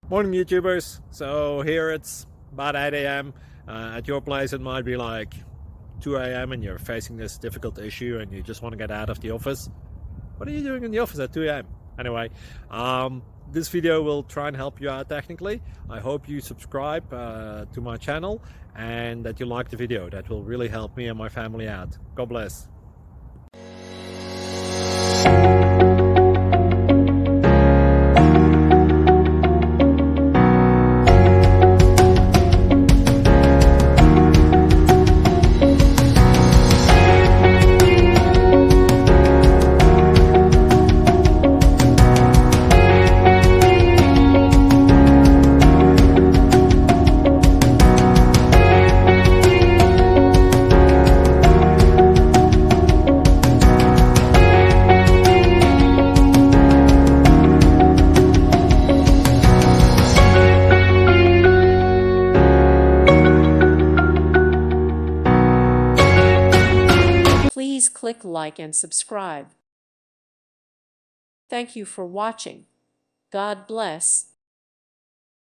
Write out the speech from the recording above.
Morning, YouTubers. So here it's about 8 a.m. At your place, it might be like 2 a.m. and you're facing this difficult issue and you just want to get out of the office. What are you doing in the office at 2 a.m.? Anyway, this video will try and help you out technically. I hope you subscribe to my channel and that you like the video. That will really help me and my family out. God bless. Please click like and subscribe. Thank you for watching. God bless.